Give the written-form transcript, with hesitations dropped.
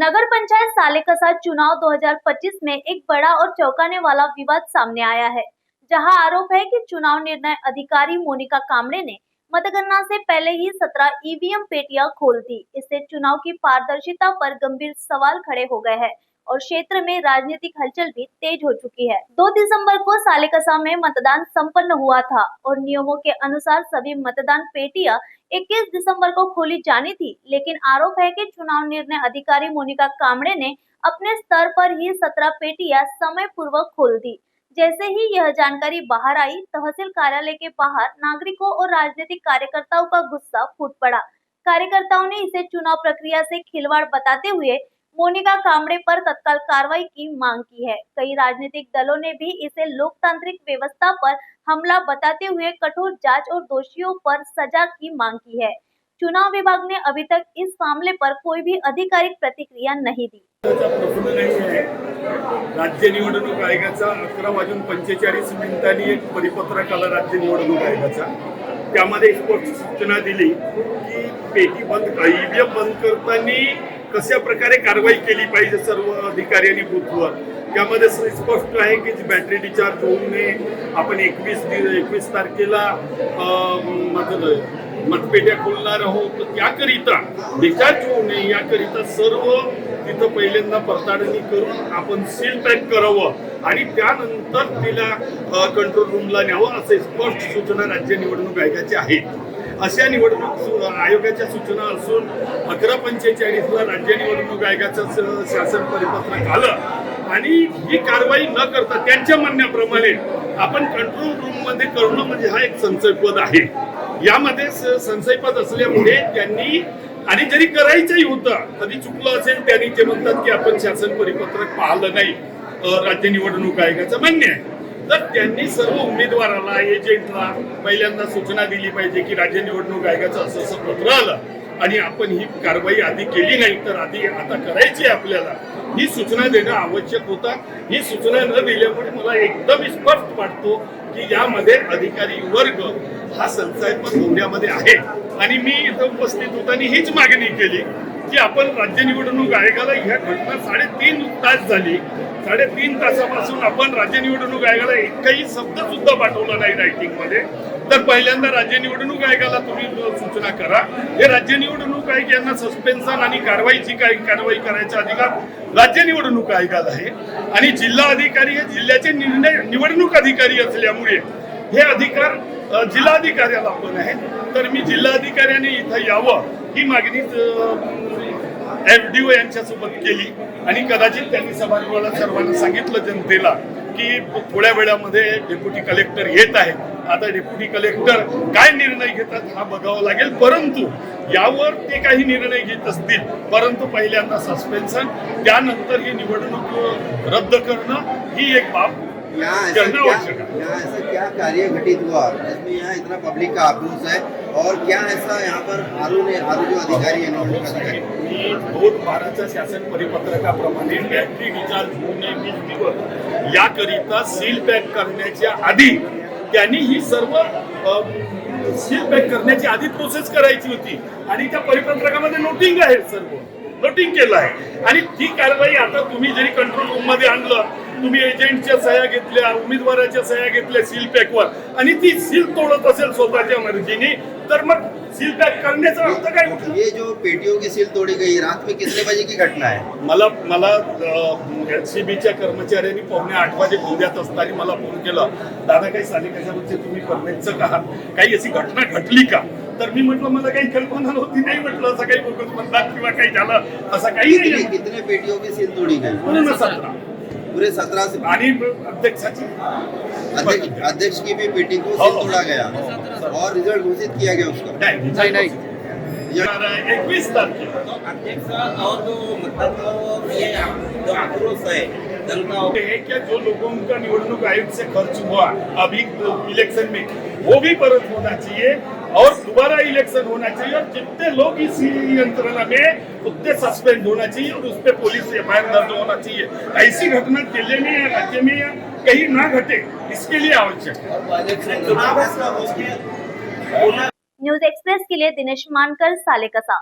नगर पंचायत सालेकसा चुनाव 2025 में एक बड़ा और चौंकाने वाला विवाद सामने आया है, जहां आरोप है कि चुनाव निर्णय अधिकारी मोनिका कामड़े ने मतगणना से पहले ही 17 ईवीएम पेटियां खोल दी। इससे चुनाव की पारदर्शिता पर गंभीर सवाल खड़े हो गए हैं और क्षेत्र में राजनीतिक हलचल भी तेज हो चुकी है। 2 दिसंबर को सालेकसा में मतदान संपन्न हुआ था और नियमों के अनुसार सभी मतदान पेटियां 21 दिसंबर को खोली जानी थी, लेकिन आरोप है कि चुनाव निर्णय अधिकारी मोनिका कामड़े ने अपने स्तर पर ही 17 पेटियां समय पूर्वक खोल दी। जैसे ही यह जानकारी बाहर आई, तहसील कार्यालय के बाहर नागरिकों और राजनीतिक कार्यकर्ताओं का गुस्सा फूट पड़ा। कार्यकर्ताओं ने इसे चुनाव प्रक्रिया से खिलवाड़ बताते हुए मोनिका कामड़े पर तत्काल कार्रवाई की मांग की है। कई राजनीतिक दलों ने भी इसे लोकतांत्रिक व्यवस्था पर हमला बताते हुए कठोर जांच और दोषियों पर सजा की मांग की है। चुनाव विभाग ने अभी तक इस मामले पर कोई भी आधिकारिक प्रतिक्रिया नहीं दी। राज्य निवडणूक आयोगाचा 11:45 एक परिपत्रक आला राज्य निवडणूक आयोगाचा। त्यामध्ये स्पष्ट सूचना दिली की पेटी बंद ईव्हीएम बंद करताना कशा प्रकारे कारवाई केली पाहिजे सर्व अधिकाऱ्यांनी बूथवर। त्यामध्ये स्पष्ट आहे की बॅटरी डिस्चार्ज होऊ नये। आपण 21 तारखेला मतपेट्या खोलणार आहोत, तर त्याकरिता डिस्चार्ज होऊ नये याकरिता सर्व तिथं पहिल्यांदा पडताळणी करून आपण सील पॅक करावं आणि त्यानंतर तिला कंट्रोल रूमला न्यावं असे स्पष्ट सूचना राज्य निवडणूक आयोगाची आहे। अशा निवडणूक आयोगाच्या सूचना असून 11:45 राज्य निवडणूक आयोगाचं शासन परिपत्रक आलं आणि ही कारवाई न करता त्यांच्या म्हणण्याप्रमाणे आपण कंट्रोल रूम मध्ये करणं म्हणजे हा एक संशयपद आहे। यामध्ये संशयपद असल्यामुळे त्यांनी आणि जरी करायचंही होतं तरी चुकलं असेल त्यांनी ते म्हणतात की आपण शासन परिपत्रक पाहिलं नाही राज्य निवडणूक आयोगाचं मान्य आहे। तर त्यांनी सर्व उमेदवाराला एजंटला पहिल्यांदा सूचना दिली पाहिजे की राज्य निवडणूक आयोगाचं असं पत्र आलं आणि आपण ही कारवाई आधी केली नाही तर आधी आता करायची आपल्याला ही सूचना देणं आवश्यक होता। ही सूचना न दिल्यामुळे मला एकदम स्पष्ट वाटतो की यामध्ये अधिकारी वर्ग हा संशयास्पद होण्यामध्ये आहे आणि मी इथं उपस्थित होताना हीच मागणी केली की आपण राज्य निवडणूक आयोगाला ह्या घटना 3.5 तास झाली। 3.5 तासापासून आपण राज्य निवडणूक आयोगाला एकही शब्द सुद्धा पाठवला नाही रायटिंग मध्ये। तर पहिल्यांदा राज्य निवडणूक आयोगाला तुम्ही सूचना करा। हे राज्य निवडणूक आयोग यांना सस्पेन्शन आणि कारवाईची कारवाई करायचा अधिकार राज्य निवडणूक आयोगाला आहे आणि जिल्हा अधिकारी हे जिल्ह्याचे निवडणूक अधिकारी असल्यामुळे हे अधिकार जिल्हाधिकाऱ्याला पण आहे। तर मी जिल्हाधिकाऱ्यांनी इथं यावं ही मागणी FDO यांच्यासोबत केली आणि कदाचित त्यांनी सभागृहाला सर्वांना सांगितलं जनतेला की थोड्या वेळामध्ये डेप्युटी कलेक्टर येत आहेत। आता डेप्युटी कलेक्टर काय निर्णय घेतात हा बघावं लागेल, परंतु यावर ते काही निर्णय घेत असतील परंतु पहिल्यांदा सस्पेन्शन त्यानंतर ही निवडणूक रद्द करणं ही एक बाब यहाँ ऐसा क्या कार्य घटित हुआ जिसमें यहाँ इतना पब्लिक का आक्रोश है और क्या ऐसा यहाँ पर आरू जो अधिकारी है 2012च्या शासन परिपत्रकाप्रमाणे बॅटरी डिस्चार्ज होऊ नये 20 दिवस याकरिता सील पॅक करण्याच्या आधी त्यांनी ही सर्व सील पॅक करण्याची आधी प्रोसेस करायची होती आणि त्या परिपत्रकामध्ये नोटिंग आहे, सर्व नोटिंग केलं आहे आणि ती कारवाई आता तुम्ही जरी कंट्रोल रूम मध्ये आणलं, तुम्ही एजंटच्या सह्या घेतल्या, उमेदवाराच्या सह्या घेतल्या सील पॅकवर आणि ती सील तोडत असेल स्वतःच्या मर्जीने तर मग सील पॅक करण्याचा अर्थ काय होता? ये जो पेटियों की सील तोड़ी गई रात में कितने बजे की घटना है? मला LCBच्या कर्मचाऱ्यांनी 7:45 वाजे गोंदियात असताना मला फोन केला, दादा काही सालेकसामध्ये तुम्ही परमेशचं का काही अशी घटना घडली का? तर मी म्हटलं मला काही कल्पना नव्हती, नाही म्हटलं असं काही बोगस मतदान किंवा काही झालं असं काही नाही। कितने पेटियों की सील तोड़ी गई? पूरे 17 से आणि अध्यक्षाची अध्यक्ष की भी पेटी को सील तोड़ा गया और रिजल्ट घोषित किया गया उसका नहीं 21 तारीख अध्यक्ष और जो मतलब ये जो आक्रोश है जनता है क्या जो लोगों का निवडणूक आयोग से खर्च हुआ अभी इलेक्शन में वो भी परत होना चाहिए और दोबारा इलेक्शन होना चाहिए और जितने लोग इस यंत्रणा में उतने सस्पेंड होना चाहिए और उस पर पुलिस FIR दर्ज होना चाहिए। ऐसी घटना जिले में या राज्य में या कहीं ना घटे इसके लिए आवश्यक है। न्यूज एक्सप्रेस के लिए दिनेश मानकर सालेकसा।